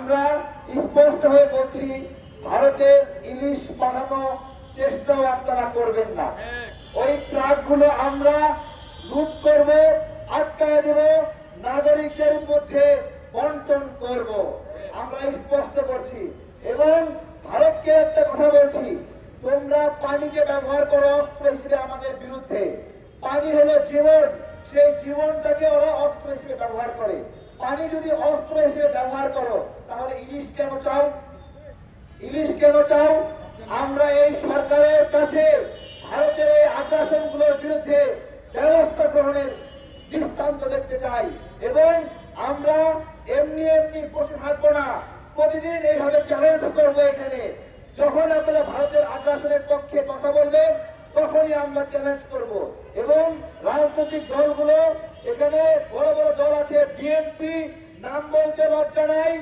আমরা স্পষ্ট হয়ে বলছি, ভারতের ইলিশ পাঠানো চেষ্টাও আপনারা করবেন না। ওই ট্রাকগুলো আমরা লুট করব, আটকায় দেব, নাগরিকদের মধ্যে বন্টন করব, আমরা স্পষ্ট করছি। এবং ভারতকে একটা কথা বলছি, তোমরা পানিকে ব্যবহার করো অস্ত্র হিসেবে আমাদের বিরুদ্ধে। পানি হলো জীবন, সেই জীবনটাকে ওরা অস্ত্র হিসেবে ব্যবহার করে। পানি যদি অস্ত্র হিসেবে ব্যবহার করো, তাহলে ইলিশ কেন চাও? ইলিশ কেন চাও? আমরা এই সরকারের কাছে ভারতের এই আগ্রাসনগুলোর বিরুদ্ধে ব্যবস্থা গ্রহণের দৃষ্টান্ত দেখতে চাই। এবং আমরা এমনি এমনি বসে থাকবো না, প্রতিদিন এইভাবে চ্যালেঞ্জ করবো। এখানে যখন আপনারা ভারতের আগ্রাসনের পক্ষে কথা বলবেন, তখনই আমরা চ্যালেঞ্জ করব। এবং রাজনৈতিক দলগুলো, এখানে বড় বড় দল আছে, বিএনপি নাম বলতে লজ্জা নাই,